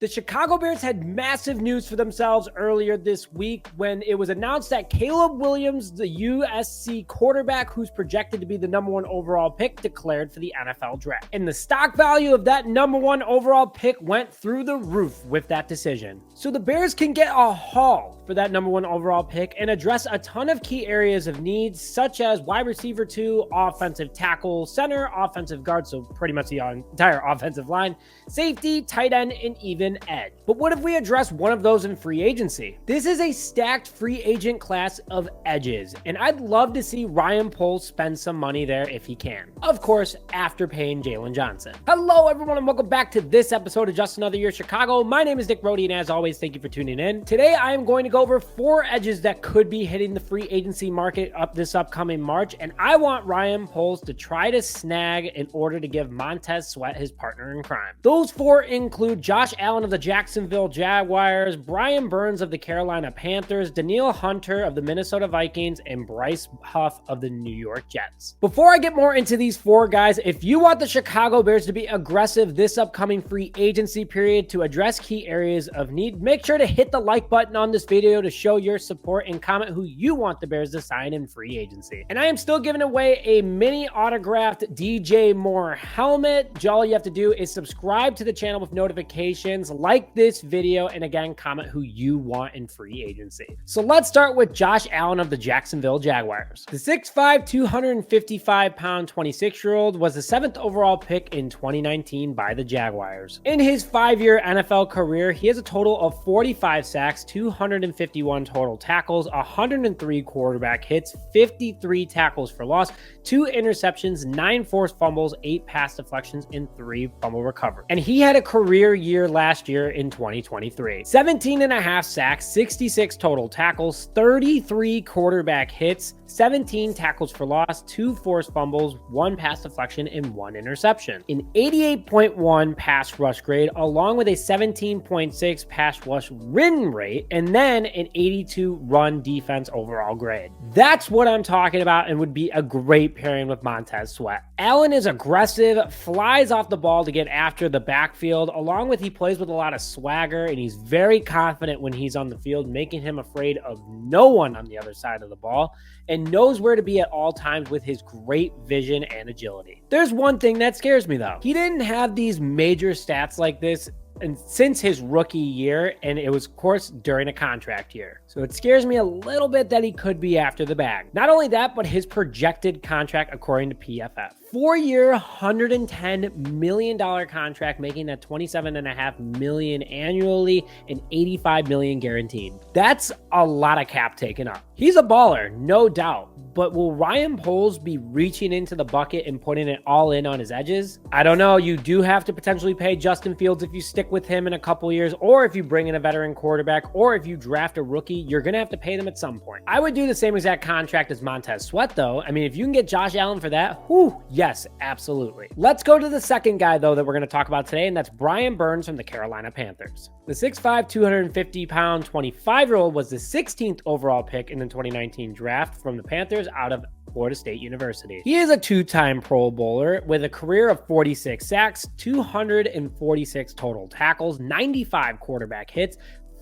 The Chicago Bears had massive news for themselves earlier this week when it was announced that Caleb Williams, the USC quarterback who's projected to be the #1 overall pick, declared for the NFL draft. And the stock value of that #1 overall pick went through the roof with that decision. So the Bears can get a haul for that #1 overall pick and address a ton of key areas of needs, such as wide receiver 2, offensive tackle, center, offensive guard, so pretty much the entire offensive line, safety, tight end, and even edge. But what if we address one of those in free agency? This is a stacked free agent class of edges, and I'd love to see Ryan Poles spend some money there if he can. Of course, after paying Jaylon Johnson. Hello, everyone, and welcome back to this episode of Just Another Year Chicago. My name is Nick Brody, and as always, thank you for tuning in. Today, I am going to go over 4 edges that could be hitting the free agency market this upcoming March, and I want Ryan Poles to try to snag in order to give Montez Sweat his partner in crime. Those 4 include Josh Allen of the Jacksonville Jaguars, Brian Burns of the Carolina Panthers, Danielle Hunter of the Minnesota Vikings, and Bryce Huff of the New York Jets. Before I get more into these 4 guys, if you want the Chicago Bears to be aggressive this upcoming free agency period to address key areas of need, make sure to hit the like button on this video to show your support and comment who you want the Bears to sign in free agency. And I am still giving away a mini autographed DJ Moore helmet. All you have to do is subscribe to the channel with notifications, like this video, and again, comment who you want in free agency. So let's start with Josh Allen of the Jacksonville Jaguars. The 6'5", 255-pound 26-year-old was the 7th overall pick in 2019 by the Jaguars. In his 5-year NFL career, he has a total of 45 sacks, 251 total tackles, 103 quarterback hits, 53 tackles for loss, 2 interceptions, 9 forced fumbles, 8 pass deflections, and 3 fumble recoveries. And he had a career year last year in 2023. 17.5 sacks, 66 total tackles, 33 quarterback hits, 17 tackles for loss, 2 forced fumbles, 1 pass deflection, and 1 interception. An 88.1 pass rush grade, along with a 17.6 pass rush win rate, and then an 82 run defense overall grade. That's what I'm talking about and would be a great pairing with Montez Sweat. Allen is aggressive, flies off the ball to get after the backfield, along with he plays with a lot of swagger, and he's very confident when he's on the field, making him afraid of no one on the other side of the ball, and knows where to be at all times with his great vision and agility. There's one thing that scares me though. He didn't have these major stats like this and since his rookie year, and it was, of course, during a contract year. So it scares me a little bit that he could be after the bag. Not only that, but his projected contract, according to PFF. 4-year, $110 million contract, making that $27.5 million annually and $85 million guaranteed. That's a lot of cap taken up. He's a baller, no doubt. But will Ryan Poles be reaching into the bucket and putting it all in on his edges? I don't know. You do have to potentially pay Justin Fields if you stick with him in a couple years, or if you bring in a veteran quarterback, or if you draft a rookie, you're going to have to pay them at some point. I would do the same exact contract as Montez Sweat, though. I mean, if you can get Josh Allen for that, whew, yes, absolutely. Let's go to the second guy, though, that we're going to talk about today, and that's Brian Burns from the Carolina Panthers. The 6'5", 250-pound 25-year-old was the 16th overall pick in the 2019 draft from the Panthers out of Florida State University. He is a 2-time Pro Bowler with a career of 46 sacks, 246 total tackles, 95 quarterback hits,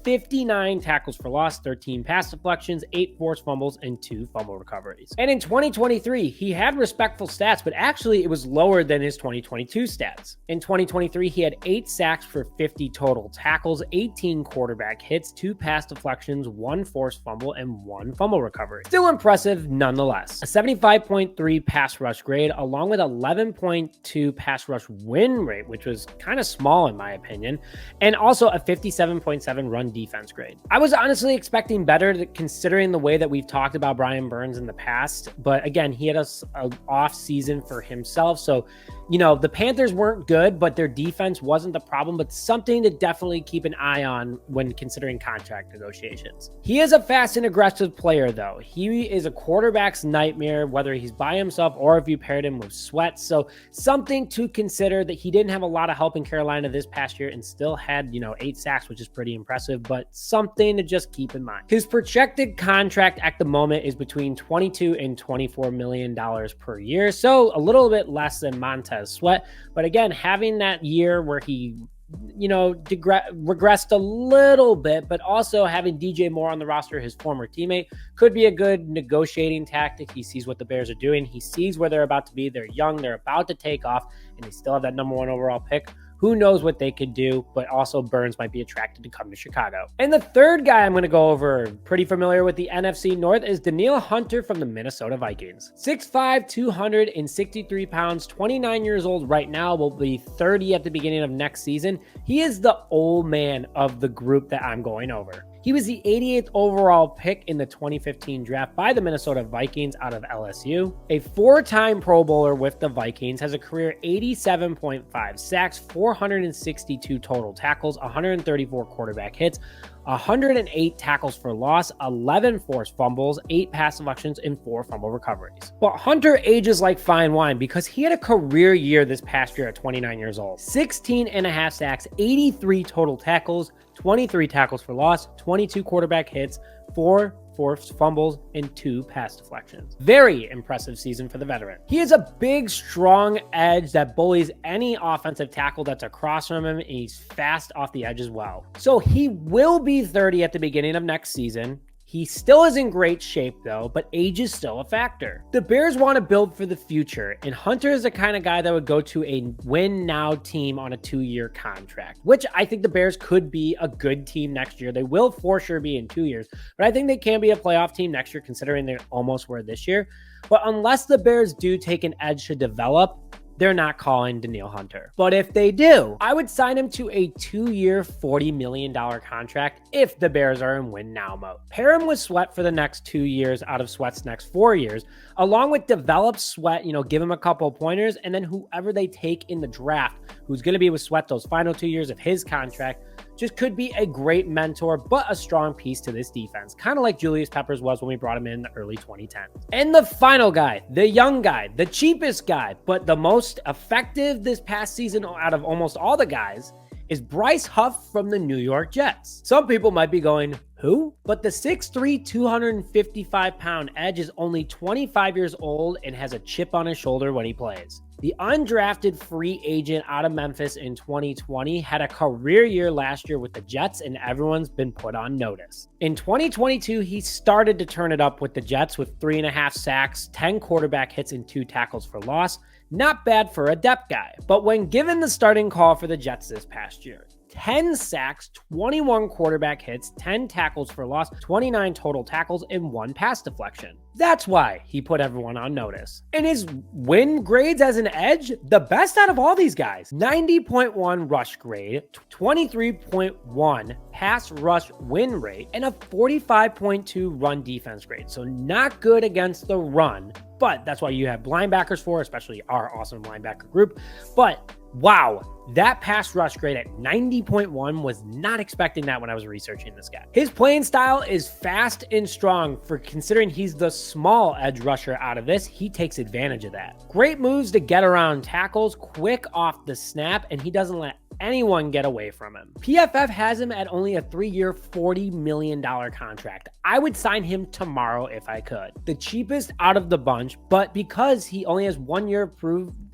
59 tackles for loss, 13 pass deflections, 8 forced fumbles, and 2 fumble recoveries. And in 2023, he had respectful stats, but actually it was lower than his 2022 stats. In 2023, he had 8 sacks for 50 total tackles, 18 quarterback hits, 2 pass deflections, 1 forced fumble, and 1 fumble recovery. Still impressive nonetheless. A 75.3 pass rush grade, along with 11.2 pass rush win rate, which was kind of small in my opinion, and also a 57.7 run defense grade. I was honestly expecting better considering the way that we've talked about Brian Burns in the past, but again, he had an off season for himself. So, you know, the Panthers weren't good, but their defense wasn't the problem, but something to definitely keep an eye on when considering contract negotiations. He is a fast and aggressive player, though. He is a quarterback's nightmare, whether he's by himself or if you paired him with Sweat. So something to consider that he didn't have a lot of help in Carolina this past year and still had, 8 sacks, which is pretty impressive, but something to just keep in mind. His projected contract at the moment is between $22 and $24 million per year. So a little bit less than Montez Sweat. But again, having that year where he regressed a little bit, but also having DJ Moore on the roster, his former teammate, could be a good negotiating tactic. He sees what the Bears are doing. He sees where they're about to be. They're young. They're about to take off, and they still have that number 1 overall pick. Who knows what they could do, but also Burns might be attracted to come to Chicago. And the third guy I'm going to go over, pretty familiar with the NFC North, is Danielle Hunter from the Minnesota Vikings. 6'5", 263 pounds, 29 years old right now, will be 30 at the beginning of next season. He is the old man of the group that I'm going over. He was the 88th overall pick in the 2015 draft by the Minnesota Vikings out of LSU. A 4-time Pro Bowler with the Vikings, has a career 87.5 sacks, 462 total tackles, 134 quarterback hits, 108 tackles for loss, 11 forced fumbles, 8 pass deflections, and 4 fumble recoveries. But Hunter ages like fine wine because he had a career year this past year at 29 years old. 16.5 sacks, 83 total tackles, 23 tackles for loss, 22 quarterback hits, 4 forced fumbles, and 2 pass deflections. Very impressive season for the veteran. He is a big, strong edge that bullies any offensive tackle that's across from him, and he's fast off the edge as well. So he will be 30 at the beginning of next season. He still is in great shape though, but age is still a factor. The Bears want to build for the future, and Hunter is the kind of guy that would go to a win now team on a 2-year contract, which I think the Bears could be a good team next year. They will for sure be in 2 years, but I think they can be a playoff team next year considering they almost were this year. But unless the Bears do take an edge to develop, they're not calling Danielle Hunter. But if they do, I would sign him to a 2-year, $40 million contract if the Bears are in win now mode. Pair him with Sweat for the next 2 years out of Sweat's next 4 years, along with develop Sweat, give him a couple pointers, and then whoever they take in the draft, who's going to be with Sweat those final 2 years of his contract, just could be a great mentor, but a strong piece to this defense, kind of like Julius Peppers was when we brought him in the early 2010s. And the final guy, the young guy, the cheapest guy, but the most effective this past season out of almost all the guys, is Bryce Huff from the New York Jets. Some people might be going, who? But the 6'3", 255-pound edge is only 25 years old and has a chip on his shoulder when he plays. The undrafted free agent out of Memphis in 2020 had a career year last year with the Jets, and everyone's been put on notice. In 2022, he started to turn it up with the Jets with 3.5 sacks, 10 quarterback hits, and 2 tackles for loss. Not bad for a depth guy. But when given the starting call for the Jets this past year, 10 sacks, 21 quarterback hits, 10 tackles for loss, 29 total tackles, and 1 pass deflection. That's why he put everyone on notice. And his win grades as an edge, the best out of all these guys. 90.1 rush grade, 23.1 pass rush win rate, and a 45.2 run defense grade. So not good against the run, but that's why you have linebackers for, especially our awesome linebacker group. But wow, that pass rush grade at 90.1 was not expecting that when I was researching this guy. His playing style is fast and strong for considering he's the small edge rusher out of this. He takes advantage of that. Great moves to get around tackles, quick off the snap, and he doesn't let anyone get away from him. PFF has him at only a 3-year, $40 million contract. I would sign him tomorrow if I could. The cheapest out of the bunch, but because he only has 1 year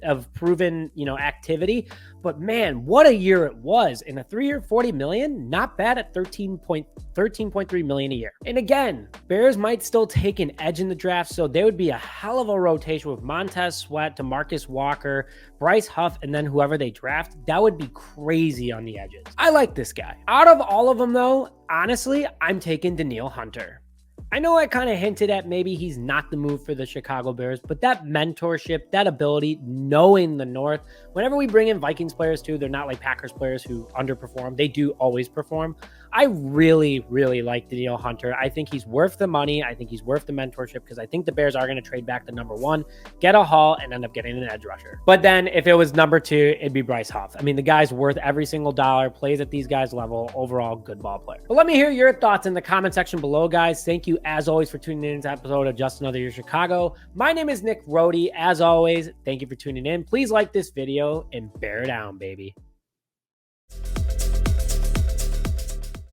of proven, activity, but man, what a year it was. In a 3-year, $40 million, not bad at $13.3 million a year. And again, Bears might still take an edge in the draft, so there would be a hell of a rotation with Montez Sweat, DeMarcus Walker, Bryce Huff, and then whoever they draft. That would be crazy on the edges. I like this guy. Out of all of them though, honestly, I'm taking Danielle Hunter. I know I kind of hinted at maybe he's not the move for the Chicago Bears, but that mentorship, that ability, knowing the North, whenever we bring in Vikings players too, they're not like Packers players who underperform. They do always perform. I really, really like Danielle Hunter. I think he's worth the money. I think he's worth the mentorship because I think the Bears are going to trade back to number 1, get a haul, and end up getting an edge rusher. But then if it was number 2, it'd be Bryce Huff. I mean, the guy's worth every single dollar, plays at these guys' level, overall good ball player. But let me hear your thoughts in the comment section below, guys. Thank you, as always, for tuning in to this episode of Just Another Year Chicago. My name is Nick Rody. As always, thank you for tuning in. Please like this video and bear down, baby.